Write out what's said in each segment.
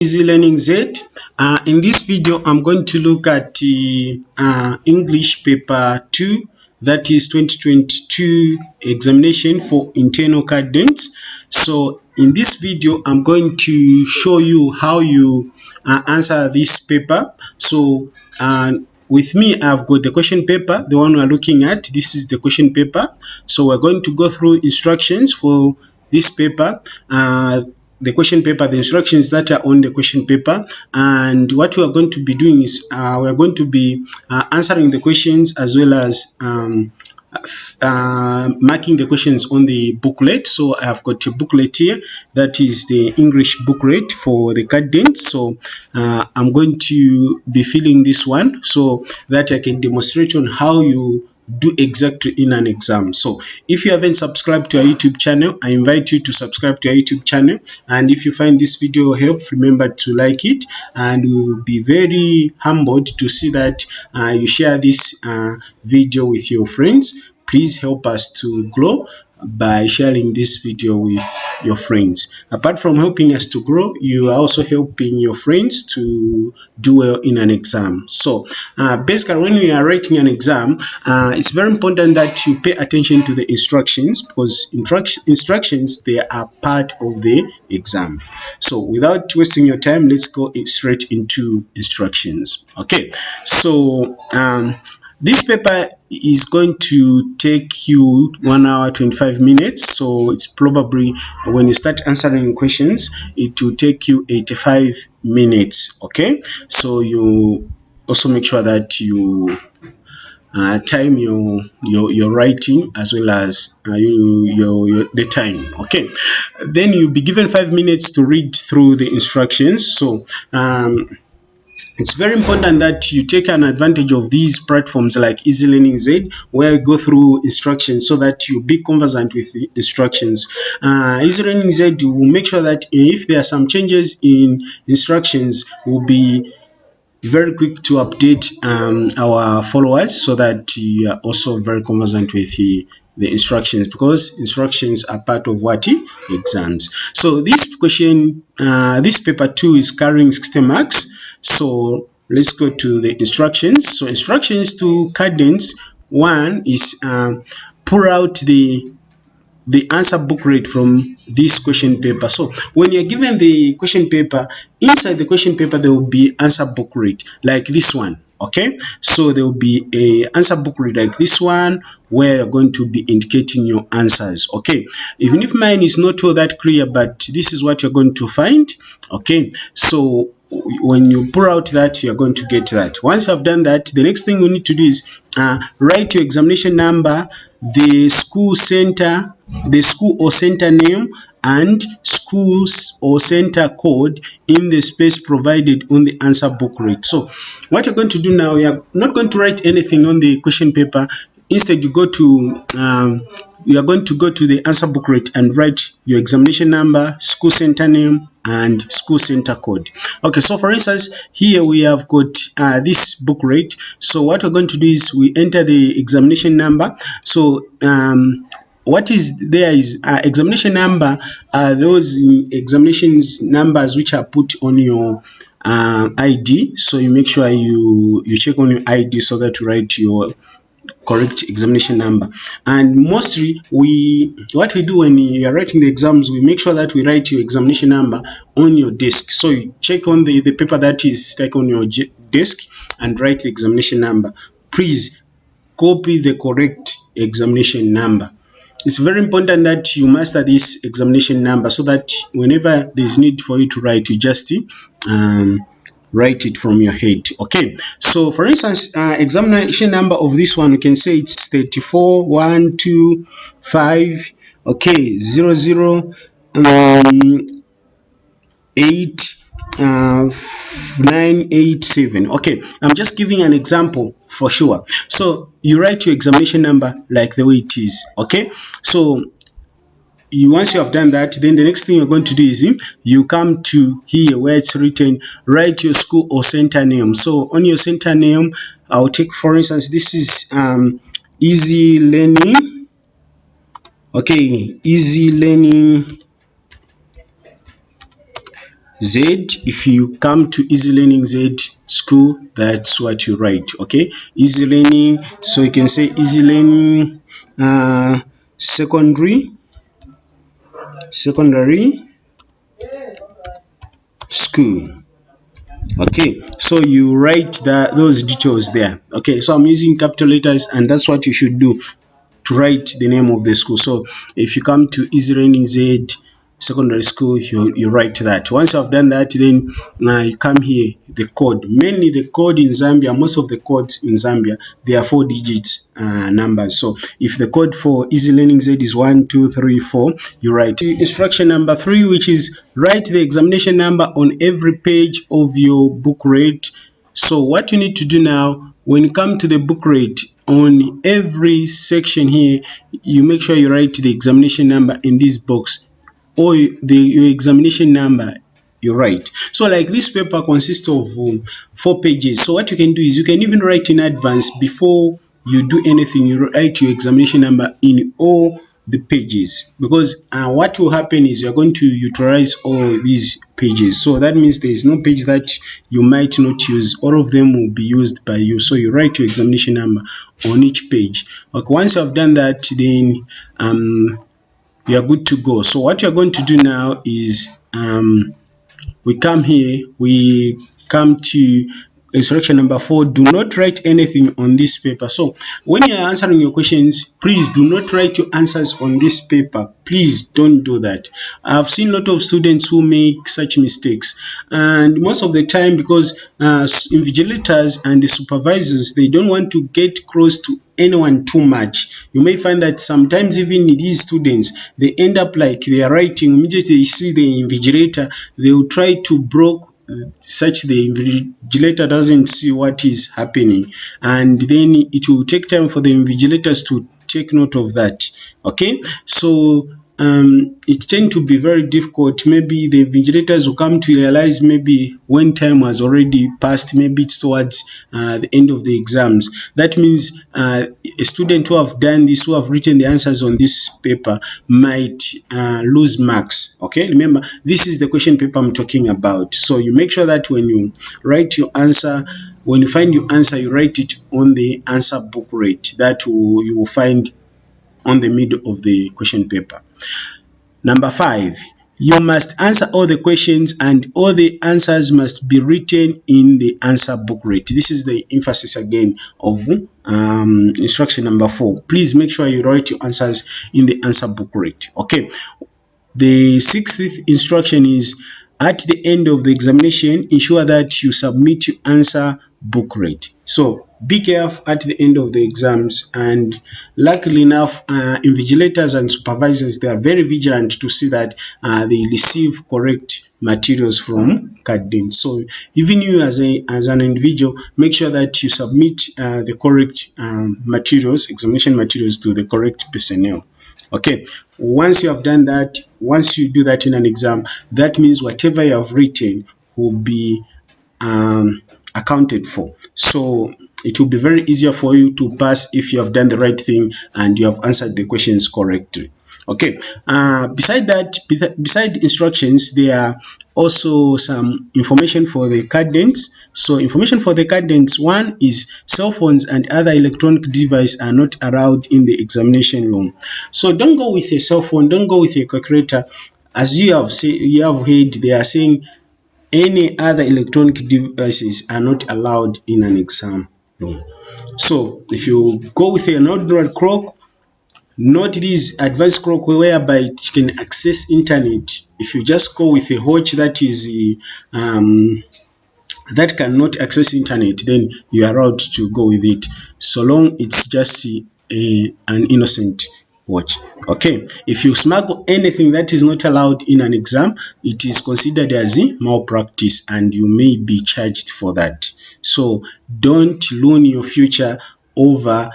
Easy Learning Z. In this video, I'm going to look at the English paper 2, that is 2022 examination for internal cadence. So in this video, I'm going to show you how you answer this paper. So with me, I've got the question paper, the one we're looking at. This is the question paper. So we're going to go through instructions for this paper. The question paper, the instructions that are on the question paper, and what we are going to be doing is we are going to be answering the questions as well as marking the questions on the booklet. So I have got a booklet here, that is the English booklet for the cadence. So I'm going to be filling this one so that I can demonstrate on how you do exactly in an exam. So if you haven't subscribed to our YouTube channel, I invite you to subscribe to our YouTube channel, and if you find this video helpful, remember to like it, and we will be very humbled to see that you share this video with your friends. Please help us to grow by sharing this video with your friends. Apart from helping us to grow, you are also helping your friends to do well in an exam. So basically, when you are writing an exam, it's very important that you pay attention to the instructions, because instructions, they are part of the exam. So without wasting your time, let's go straight into instructions. Okay, so this paper is going to take you 1 hour 25 minutes. So it's probably, when you start answering questions, it will take you 85 minutes. Okay, so you also make sure that you time your writing as well as the time. Okay, then you'll be given 5 minutes to read through the instructions. So it's very important that you take an advantage of these platforms like Easy Learning Z, where you go through instructions so that you be conversant with the instructions. Easy Learning Z will make sure that if there are some changes in instructions, will be very quick to update our followers, so that you are also very conversant with the instructions, because instructions are part of what exams. So this question, this paper 2 is carrying 60 marks. So let's go to the instructions. So instructions to cadence 1 is pull out the answer booklet from this question paper. So when you're given the question paper, inside the question paper there will be answer booklet like this one. Okay, so there will be a answer booklet like this one, where you're going to be indicating your answers. Okay, even if mine is not all that clear, but this is what you're going to find. Okay, so when you pull out that, you're going to get that. Once I've done that, the next thing we need to do is write your examination number, the school center, the school or center name, and schools or center code in the space provided on the answer booklet. So what you're going to do now, you're not going to write anything on the question paper. Instead, you are going to go to the answer booklet and write your examination number, school center name, and school center code. Okay, so for instance, here we have got this booklet. So what we're going to do is we enter the examination number. So what is there is examination number, those examinations numbers which are put on your ID. So you make sure you check on your ID so that you write your correct examination number. And mostly what we do when you are writing the exams, we make sure that we write your examination number on your desk. So you check on the paper that is stuck on your desk and write the examination number. Please copy the correct examination number. It's very important that you master this examination number, so that whenever there's need for you to write, you just write it from your head. Okay, so for instance, examination number of this one, you can say it's 34125, okay, 008 987. Okay, I'm just giving an example for sure. So you write your examination number like the way it is. Okay, so once you have done that, then the next thing you're going to do is you come to here where it's written, write your school or center name. So on your center name, I'll take, for instance, this is Easy Learning. Okay, Easy Learning Z. If you come to Easy Learning Z school, that's what you write. Okay, Easy Learning. So you can say Easy Learning secondary school. Okay, so you write those details there. Okay, so I'm using capital letters, and that's what you should do to write the name of the school. So if you come to Easy Learning Z secondary school, you write that. Once you have done that, then you come here, the code. Mainly the code in Zambia, most of the codes in Zambia, they are 4 digits numbers. So if the code for Easy Learning Z is 1 2 3 4, you write instruction number 3, which is write the examination number on every page of your book rate. So what you need to do now, when you come to the book rate, on every section here, you make sure you write the examination number in this box, or your examination number you write. So like this paper consists of 4 pages. So what you can do is you can even write in advance before you do anything. You write your examination number in all the pages, because what will happen is you're going to utilize all these pages. So that means there is no page that you might not use. All of them will be used by you. So you write your examination number on each page. Okay, once you have done that, then you are good to go. So what you're going to do now is we come here, we come to instruction number 4. Do not write anything on this paper. So when you are answering your questions, please do not write your answers on this paper. Please don't do that. I've seen a lot of students who make such mistakes, and most of the time, because invigilators and the supervisors, they don't want to get close to anyone too much. You may find that sometimes even these students, they end up like they are writing, immediately they see the invigilator, they will try to block such the invigilator doesn't see what is happening, and then it will take time for the invigilators to take note of that. Okay, so it tends to be very difficult. Maybe the invigilators will come to realize maybe when time has already passed, maybe it's towards the end of the exams. That means a student who have done this, who have written the answers on this paper, might lose marks. Okay, remember, this is the question paper I'm talking about. So you make sure that when you write your answer, when you find your answer, you write it on the answer book rate that you will find on the middle of the question paper. Number 5, you must answer all the questions, and all the answers must be written in the answer book rate. This is the emphasis again of instruction number 4. Please make sure you write your answers in the answer book rate. Okay. The 6th instruction is, at the end of the examination, ensure that you submit your answer book rate. So be careful at the end of the exams, and luckily enough, invigilators and supervisors, they are very vigilant to see that they receive correct materials from candidates. So even you as an individual, make sure that you submit the correct materials, examination materials, to the correct personnel. Okay, once you have done that, once you do that in an exam, that means whatever you have written will be accounted for. So it will be very easier for you to pass if you have done the right thing and you have answered the questions correctly. Okay, beside instructions, there are also some information for the candidates. So information for the candidates: 1 is cell phones and other electronic devices are not allowed in the examination room. So don't go with a cell phone, don't go with a calculator. As you have heard, they are saying any other electronic devices are not allowed in an exam room. So if you go with an ordinary clock, not this advanced clock whereby it can access internet. If you just go with a watch that is that cannot access internet, then you are allowed to go with it, so long it's just an innocent watch. Okay, if you smuggle anything that is not allowed in an exam, it is considered as a malpractice and you may be charged for that. So don't ruin your future over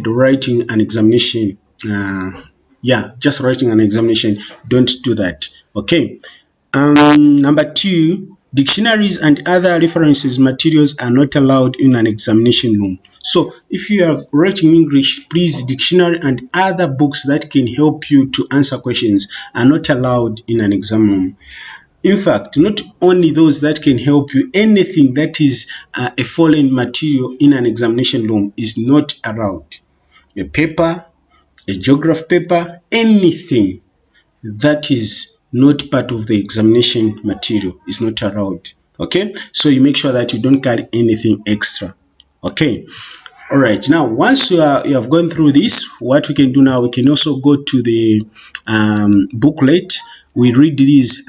writing an examination. Just writing an examination, don't do that. Okay. Number 2, dictionaries and other references materials are not allowed in an examination room. So if you are writing English, please, dictionary and other books that can help you to answer questions are not allowed in an exam room. In fact, not only those that can help you, anything that is a fallen material in an examination room is not allowed. A paper, a geography paper, anything that is not part of the examination material is not allowed. Okay, so you make sure that you don't carry anything extra. Okay, all right. Now, once you have gone through this, what we can do now, we can also go to the booklet. We read these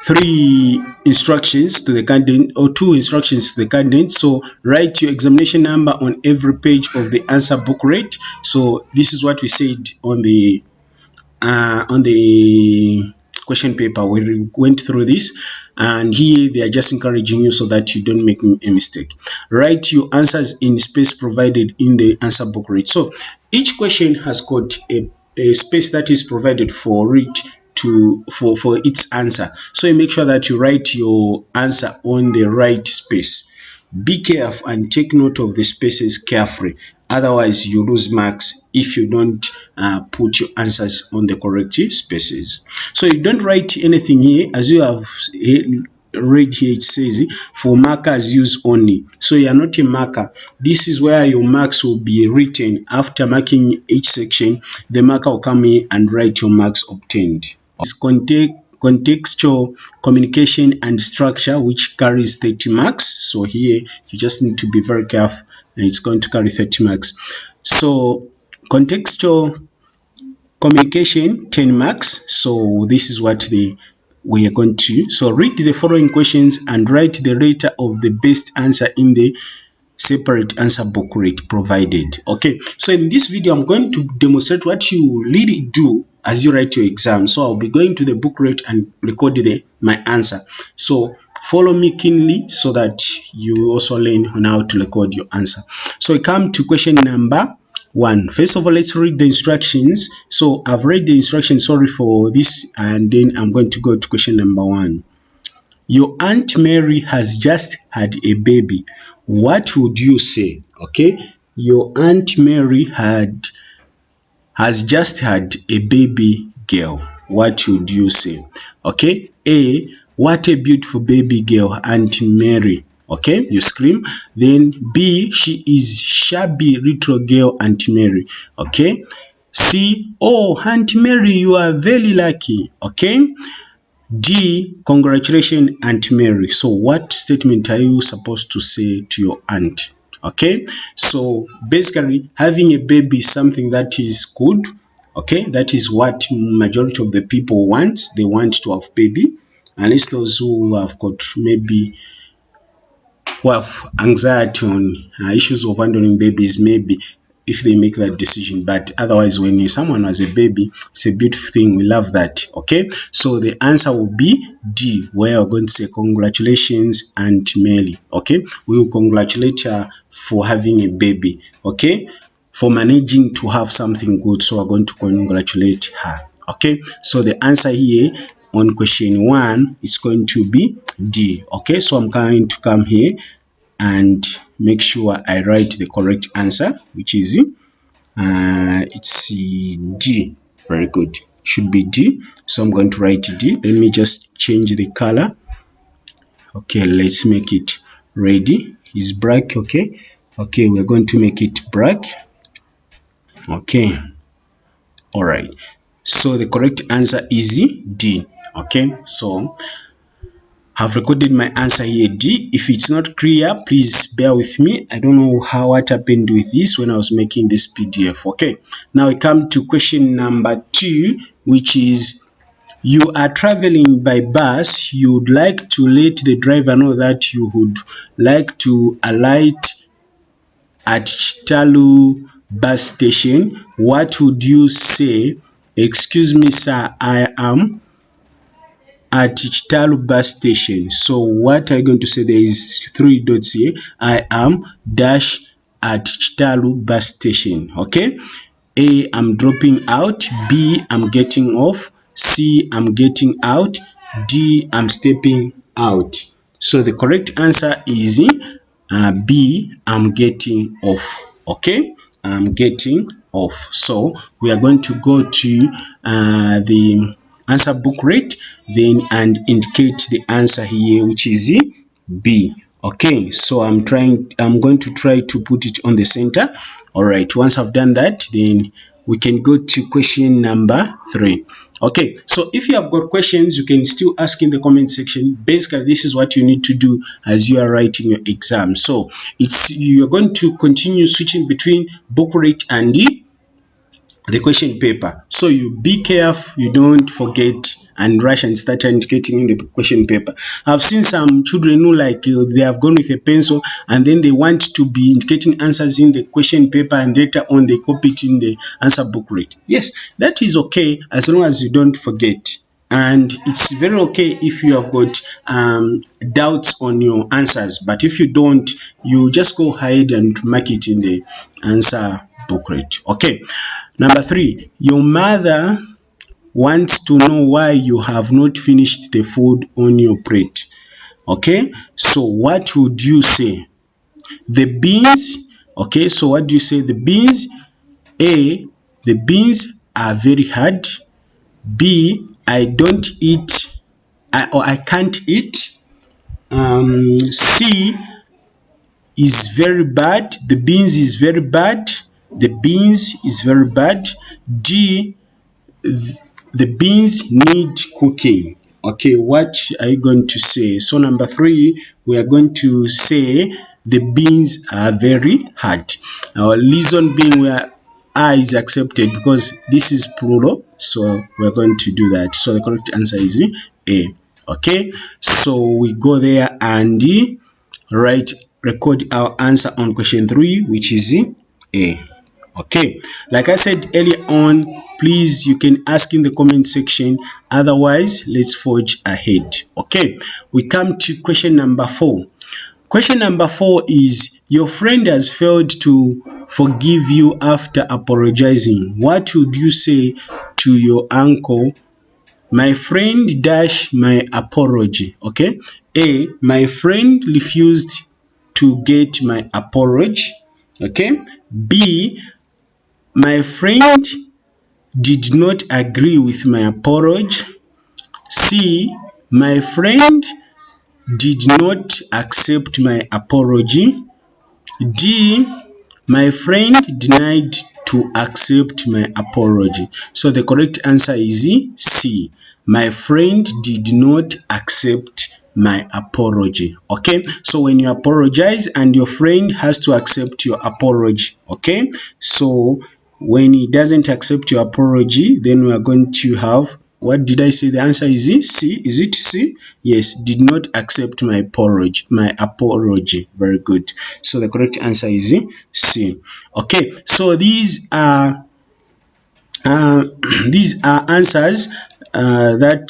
three instructions to the candidate, or two instructions to the candidate. So write your examination number on every page of the answer booklet. So this is what we said on the question paper. We went through this, and here they are just encouraging you so that you don't make a mistake. Write your answers in space provided in the answer booklet. So each question has got a space that is provided for it for its answer. So you make sure that you write your answer on the right space. Be careful and take note of the spaces carefully, otherwise you lose marks if you don't put your answers on the correct spaces. So you don't write anything here, as you have read here. It says for markers use only, so you are not a marker. This is where your marks will be written. After marking each section, the marker will come here and write your marks obtained. Contextual communication and structure, which carries 30 marks. So here you just need to be very careful, and it's going to carry 30 marks. So contextual communication, 10 marks. So this is what we are going to. So read the following questions and write the letter of the best answer in the separate answer booklet provided. Okay, so in this video I'm going to demonstrate what you really do as you write your exam. So I'll be going to the booklet and record my answer. So follow me keenly so that you also learn on how to record your answer. So we come to question number 1. First of all, let's read the instructions. So I've read the instructions, sorry for this, and then I'm going to go to question number 1. Your Aunt Mary has just had a baby. What would you say? Okay, your Aunt Mary has just had a baby girl. What would you say? Okay, A, what a beautiful baby girl, Aunt Mary. Okay, you scream. Then B, she is shabby little girl, Aunt Mary. Okay. C, oh, Aunt Mary, you are very lucky. Okay. D, congratulations, Aunt Mary. So what statement are you supposed to say to your aunt? Okay, so basically having a baby is something that is good. Okay, that is what majority of the people want. They want to have baby, unless those who have got maybe who have anxiety on issues of handling babies, maybe if they make that decision. But otherwise, when someone has a baby, it's a beautiful thing. We love that. Okay, so the answer will be D, where we're going to say congratulations, Aunt Mary. Okay, we will congratulate her for having a baby. Okay, for managing to have something good, so we're going to congratulate her. Okay, so the answer here on question 1 is going to be D. Okay, so I'm going to come here and make sure I write the correct answer, which is it's D. Very good, should be D. So I'm going to write D. Let me just change the color. Okay, let's make it ready. It's black. Okay, we're going to make it black. Okay, all right, so the correct answer is D. Okay, so I've recorded my answer here, D. If it's not clear, please bear with me. I don't know what happened with this when I was making this PDF. Okay, now we come to question number 2, which is you are traveling by bus. You would like to let the driver know that you would like to alight at Chitalu bus station. What would you say? Excuse me, sir, I am at Chitalu bus station. So what are you going to say? There is 3 dots here. I am dash at Chitalu bus station. Okay, A, I'm dropping out. B, I'm getting off. C, I'm getting out. D, I'm stepping out. So the correct answer is B, I'm getting off. Okay, I'm getting off. So we are going to go to the answer booklet, then and indicate the answer here, which is B. Okay, so I'm going to try to put it on the center. All right, once I've done that, then we can go to question number 3. Okay, so if you have got questions, you can still ask in the comment section. Basically, this is what you need to do as you are writing your exam. So you're going to continue switching between booklet and the question paper. So you be careful, you don't forget and rush and start indicating in the question paper. I've seen some children who they have gone with a pencil and then they want to be indicating answers in the question paper and later on they copy it in the answer booklet. Yes, that is okay as long as you don't forget. And it's very okay if you have got doubts on your answers, but if you don't, you just go ahead and mark it in the answer booklet. Okay, number 3, your mother wants to know why you have not finished the food on your plate. Okay, so what would you say? The beans. Okay, so what do you say? The beans. A, the beans are very hard. B, I don't eat, or I can't eat. C, is very bad. The beans is very bad. The beans is very bad. D, the beans need cooking. Okay, what are you going to say? So number 3, we are going to say the beans are very hard. Our reason being where A is accepted because this is plural, so we're going to do that. So the correct answer is A. Okay, so we go there and record our answer on question 3, which is A. Okay, like I said earlier on, please, you can ask in the comment section. Otherwise, let's forge ahead. Okay, we come to question number 4. Question number 4 is, your friend has failed to forgive you after apologizing. What would you say to your uncle? My friend dash my apology. Okay, A, my friend refused to get my apology. Okay, B, my friend did not agree with my apology. C, my friend did not accept my apology. D, my friend denied to accept my apology. So the correct answer is C. My friend did not accept my apology. Okay, so when you apologize and your friend has to accept your apology. Okay, so when he doesn't accept your apology, then we are going to have, what did I say? The answer is C. Is it C? Yes, did not accept my apology. My apology. Very good. So the correct answer is C. Okay, so these are answers that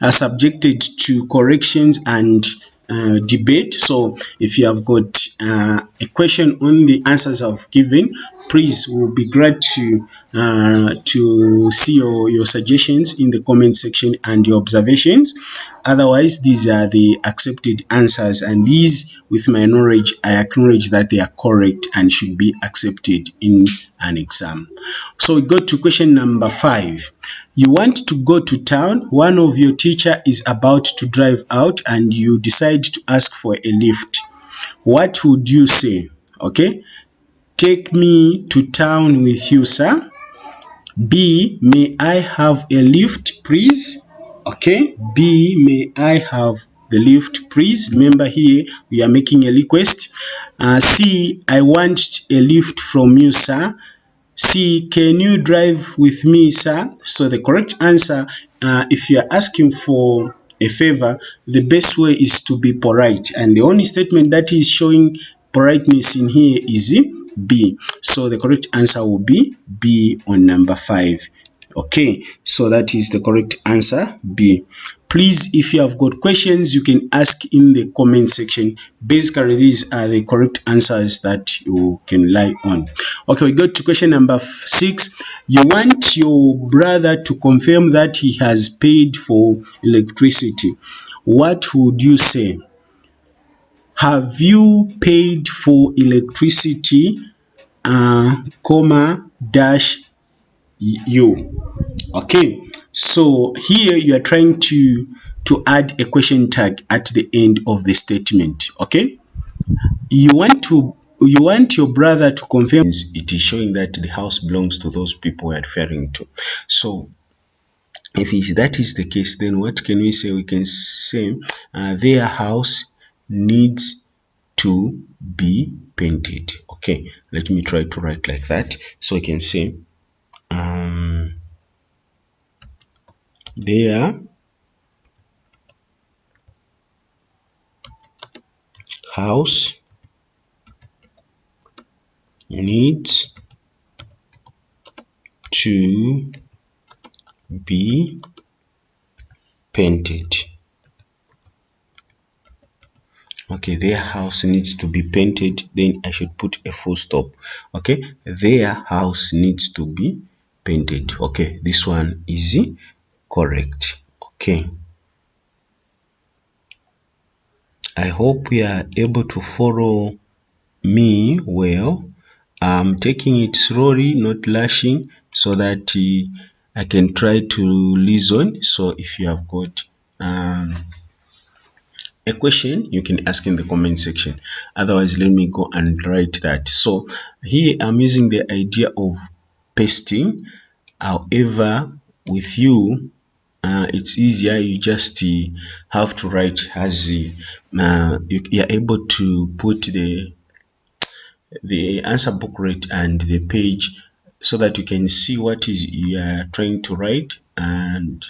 are subjected to corrections and debate. So if you have got a question on the answers I've given, please, we'll be glad to see your suggestions in the comment section and your observations. Otherwise, these are the accepted answers, and these, with my knowledge, I acknowledge that they are correct and should be accepted in an exam. So we go to question number 5. You want to go to town. One of your teacher is about to drive out and you decide to ask for a lift. What would you say? Okay, take me to town with you, sir. B, may I have a lift, please? Okay, B, may I have the lift, please? Remember here, we are making a request. C, I want a lift from you, sir. C, can you drive with me, sir? So the correct answer, if you are asking for a favor, the best way is to be polite. And the only statement that is showing politeness in here is B. So the correct answer will be B on number 5. Okay, so that is the correct answer, B. Please, if you have got questions, you can ask in the comment section. Basically, these are the correct answers that you can rely on. Okay, we go to question number 6. You want your brother to confirm that he has paid for electricity. What would you say? Have you paid for electricity, comma, dash, you. Okay, so here you are trying to add a question tag at the end of the statement. Okay, you want your brother to confirm it is showing that the house belongs to those people we are referring to. So if that is the case, then what can we say? We can say their house needs to be painted. Okay, let me try to write like that. So I can say their house needs to be painted. Okay, their house needs to be painted, then I should put a full stop. Okay, their house needs to be painted. Okay, this one is correct. Okay, I hope you are able to follow me well. I'm taking it slowly, not rushing, so that I can try to listen. So if you have got a question, you can ask in the comment section. Otherwise, let me go and write that. So here I'm using the idea of pasting. However, with you, it's easier. You just have to write as you're able to put the answer booklet and the page so that you can see what is you are trying to write, and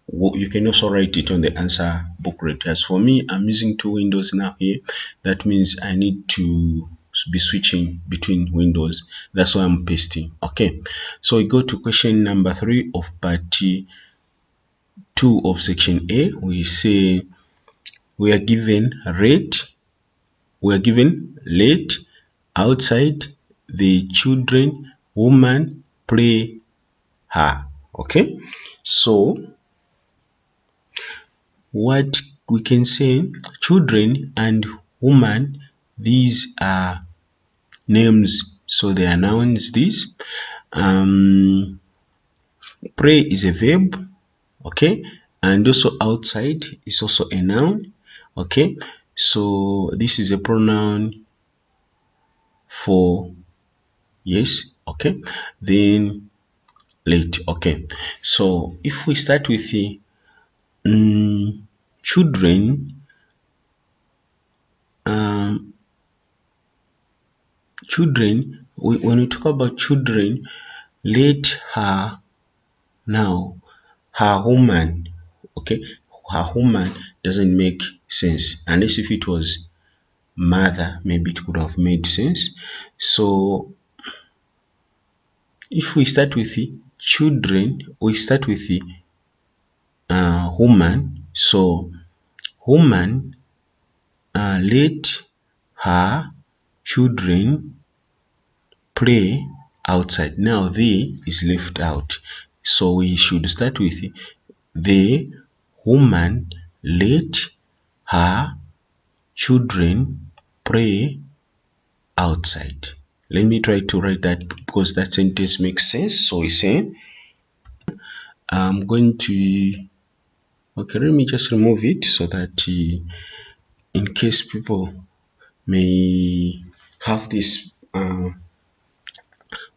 you can also write it on the answer booklet. As for me, I'm using two windows now here. That means I need to be switching between windows. That's why I'm pasting. Okay, so we go to question number 3 of part 2 of section A. We say we are given late outside the children woman play her. Okay, so what we can say, children and woman, these are names, so they are nouns. These pray is a verb. Okay, and also outside is also a noun. Okay, so this is a pronoun for yes. Okay, then late. Okay, so if we start with the children, when we talk about children, let her now her woman. Okay, her woman doesn't make sense unless if it was mother, maybe it could have made sense. So if we start with the children, we start with the woman. So woman, let her children play outside. Now they is left out, so we should start with the woman let her children play outside. Let me try to write that because that sentence makes sense. So we say I'm going to, okay, let me just remove it so that in case people may have this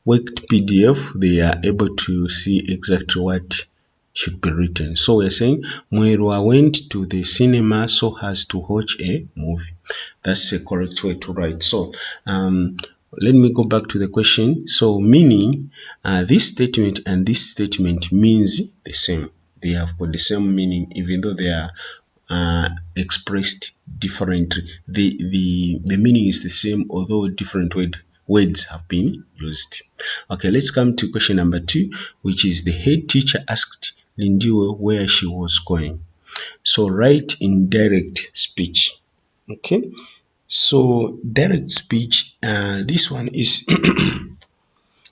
worked PDF, they are able to see exactly what should be written. So we're saying Mwerwa went to the cinema so as to watch a movie. That's the correct way to write. So let me go back to the question. So meaning this statement and this statement means the same. They have got the same meaning even though they are expressed differently. The meaning is the same although different words have been used. Okay, let's come to question number 2, which is the head teacher asked Lindiwe where she was going. So write in direct speech. Okay, so direct speech, this one is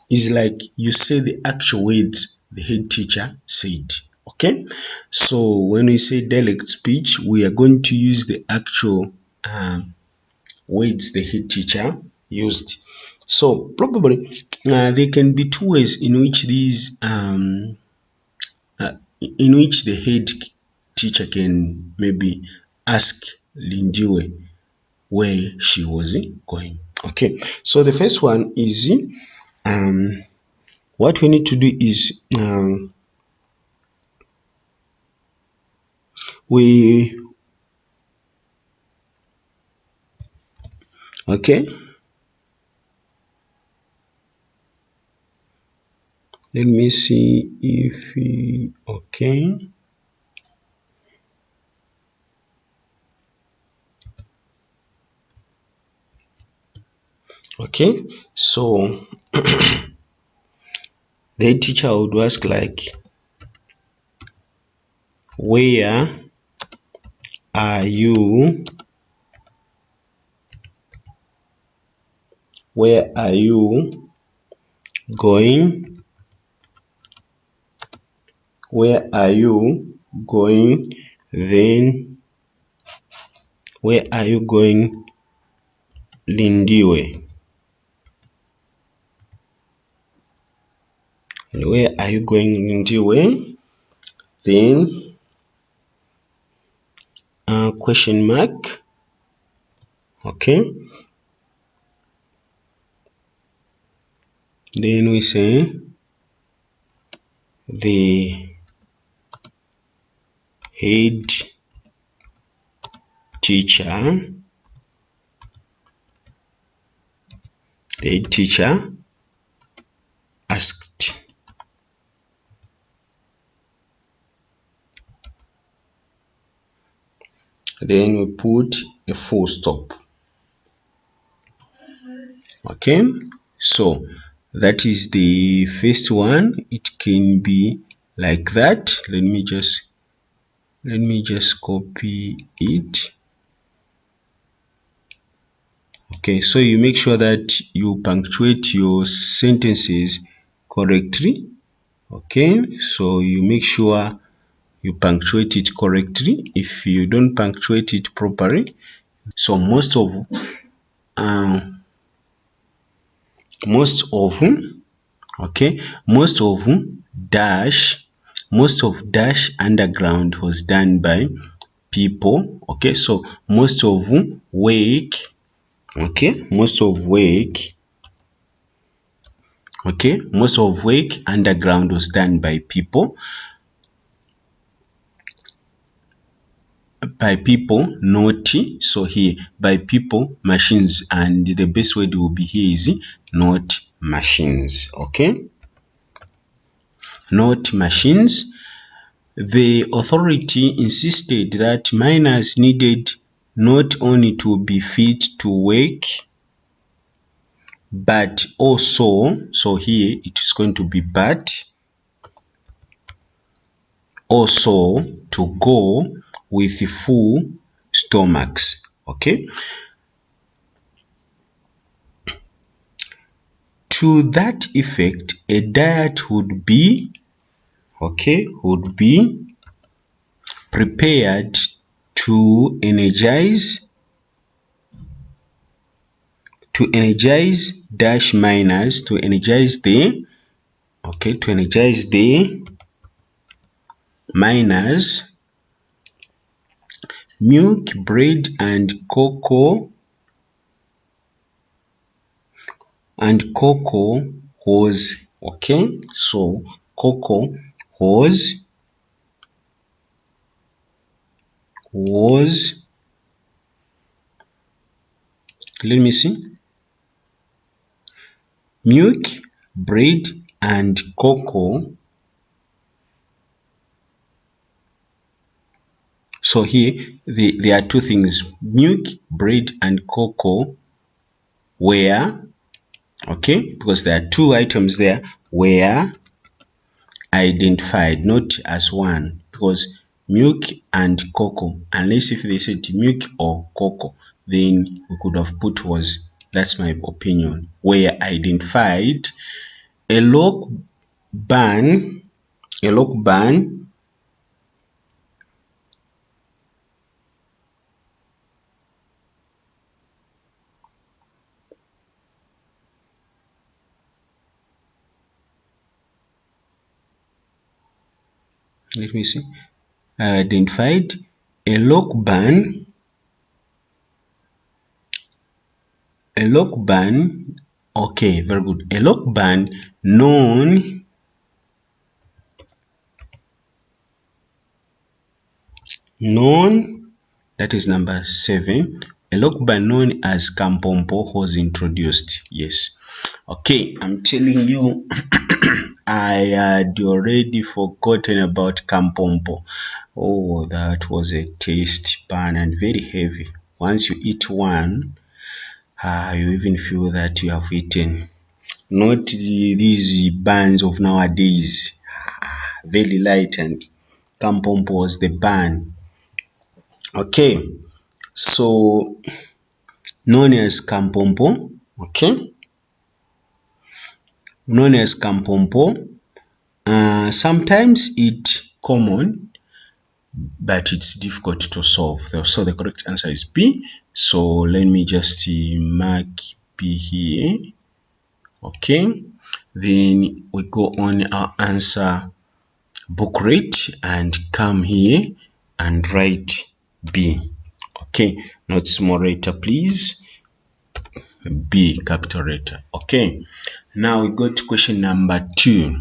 is like you say the actual words the head teacher said. Okay, so when we say direct speech, we are going to use the actual words the head teacher used. So probably there can be two ways in which the head teacher can maybe ask Lindiwe where she was going. Okay, so the first one is what we need to do is we okay, let me see if okay. Okay, so the teacher would ask like, where are you going? Where are you going? Then where are you going, Lindiwe? Where are you going, Lindiwe? Then question mark. Okay, then we say the head teacher asked. Then we put a full stop. Okay, so that is the first one. It can be like that. Let me just copy it. Okay, so you make sure that you punctuate your sentences correctly. Okay, so you make sure you punctuate it correctly. If you don't punctuate it properly, so most of okay, most of dash underground was done by people. Okay, so most of wake, okay, most of wake underground was done by people, not, so here by people machines, and the best word will be here is not machines. Okay, not machines. The authority insisted that miners needed not only to be fit to work, but also, so here it is going to be but also to go with full stomachs. Okay, to that effect, a diet would be, okay, would be prepared to energize dash miners, to energize the, okay, to energize the miners. Milk, bread, and cocoa was, okay, so cocoa was, let me see, milk, bread, and cocoa. So here there are two things: milk, bread, and cocoa were, okay, because there are two items there, were identified, not as one, because milk and cocoa, unless if they said milk or cocoa, then we could have put was, that's my opinion, were identified. A lock ban, a lock ban let me see, identified a lock ban, okay, very good, a lock ban known that is number 7, a lock ban known as Kampompo was introduced. Yes, okay, I'm telling you I had already forgotten about Kampompo. Oh, that was a tasty pan and very heavy. Once you eat one, you even feel that you have eaten. Not these buns of nowadays, very light, and Kampompo was the bun. Okay, so known as Kampompo, okay, known as Kampompo. Sometimes it's common, but it's difficult to solve. So the correct answer is B. So let me just mark B here. Okay, then we go on our answer booklet and come here and write B. Okay, not small letter please, B, capital letter. Okay, now we go to question number 2.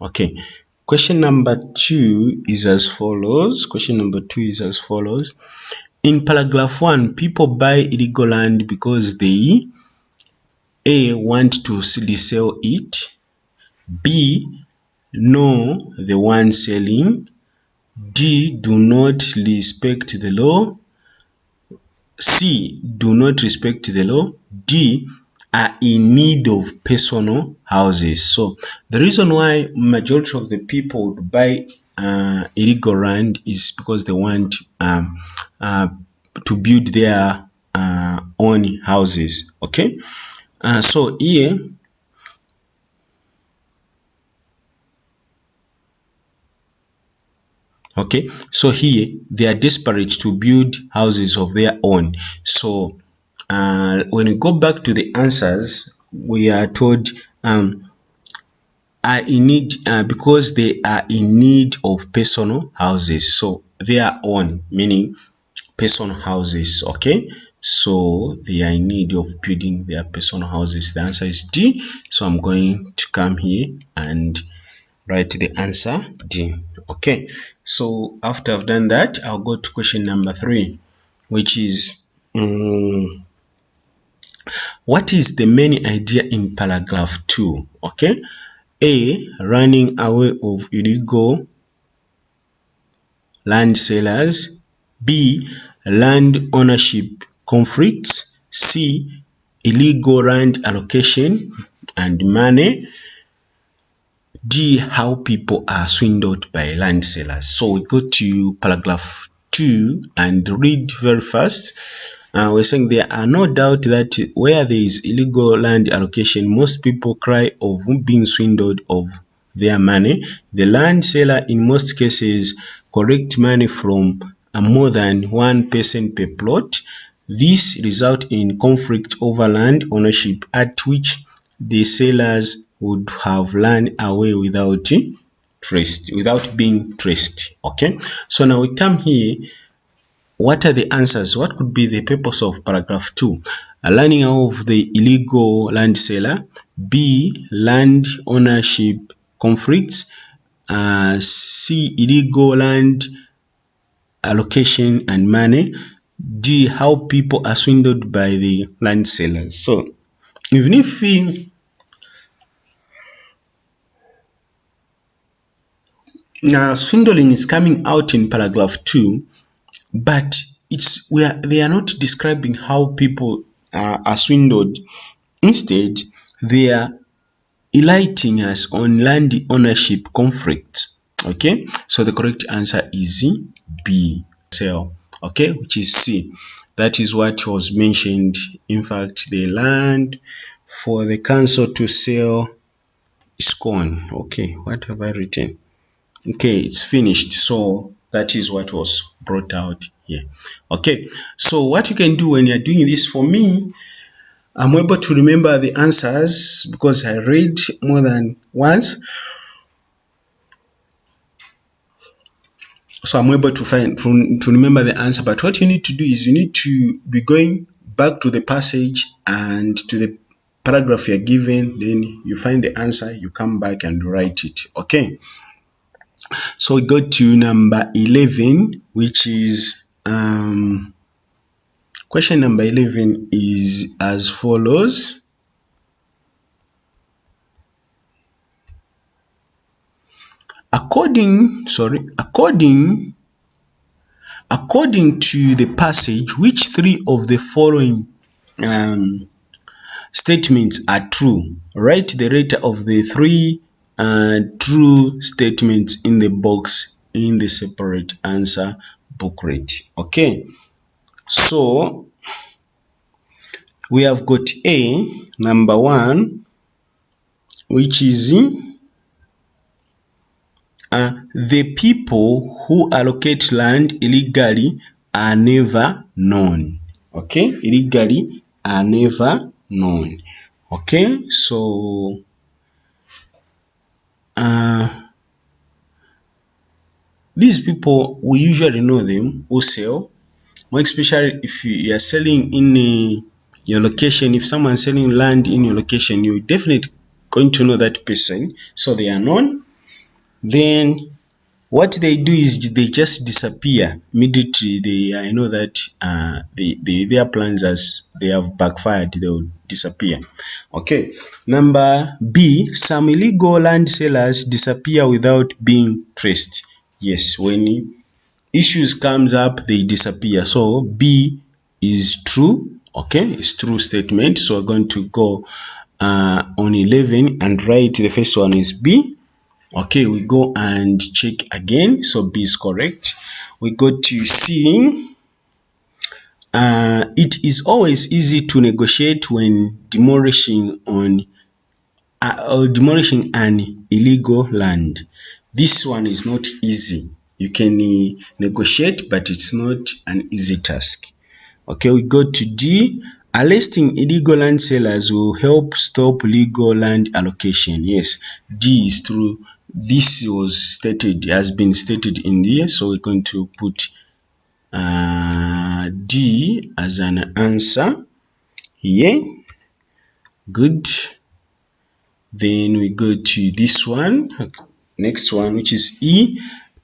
Okay, question number 2 is as follows. In paragraph 1, people buy illegal land because they A, want to resell it, B, know the one selling, D, do not respect the law, C, do not respect the law, D, are in need of personal houses. So the reason why majority of the people would buy illegal land is because they want to build their own houses. Okay, so here okay, so here they are desperate to build houses of their own. So when we go back to the answers, we are told are in need because they are in need of personal houses. So their own meaning personal houses. Okay, so they are in need of building their personal houses. The answer is D. So I'm going to come here and write the answer D. Okay, so after I've done that, I'll go to question number 3, which is what is the main idea in paragraph 2? Okay, A, running away of illegal land sellers, B, land ownership conflicts, C, illegal land allocation and money, D, how people are swindled by land sellers. So we go to paragraph 2 and read very fast. We're saying there are no doubt that where there is illegal land allocation, most people cry of being swindled of their money. The land seller in most cases collect money from more than one person per plot. This results in conflict over land ownership, at which the sellers would have run away without being traced. Okay, so now we come here. What are the answers? What could be the purpose of paragraph 2? Learning of the illegal land seller. B, land ownership conflicts. C, illegal land allocation and money. D, how people are swindled by the land sellers. So even if now swindling is coming out in paragraph 2, but it's where they are not describing how people are swindled. Instead, they are enlightening us on land ownership conflict. Okay, so the correct answer is B, sell. Okay, which is C. That is what was mentioned. In fact, the land for the council to sell is gone. Okay, what have I written? Okay, it's finished. So that is what was brought out here. Okay, so what you can do when you're doing this, for me, I'm able to remember the answers because I read more than once. So I'm able to find to remember the answer. But what you need to do is you need to be going back to the passage and to the paragraph you're given, then you find the answer, you come back and write it. Okay, so we go to number 11, which is question number 11 is as follows. According to the passage, which three of the following statements are true? Write the letter of the three true statements in the box in the separate answer booklet. Okay, so we have got A, number 1, which is the people who allocate land illegally are never known. Okay, illegally are never known. Okay, so these people, we usually know them who sell, more especially if you are selling in your location. If someone's selling land in your location, you're definitely going to know that person, so they are known. Then what they do is they just disappear immediately. I know that their plans, as they have backfired, they will disappear. Okay, number B, some illegal land sellers disappear without being traced. Yes, when issues comes up, they disappear. So B is true. Okay, it's true statement. So we're going to go on 11 and write the first one is B. Okay, we go and check again. So B is correct. We go to C. It is always easy to negotiate when demolishing an illegal land. This one is not easy. You can negotiate, but it's not an easy task. Okay, we go to D. Arresting illegal land sellers will help stop legal land allocation. Yes, D is true. This has been stated in here, so we're going to put D as an answer here. Good. Then we go to this one, next one, which is E.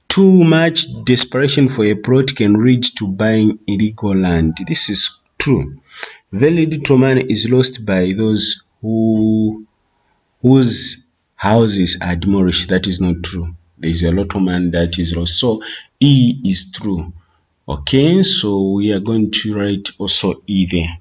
Too much desperation for a plot can lead to buying illegal land. This is true. Very little money is lost by those whose houses are demolished. That is not true. There is a lot of money that is lost. So E is true. Okay, so we are going to write also E there.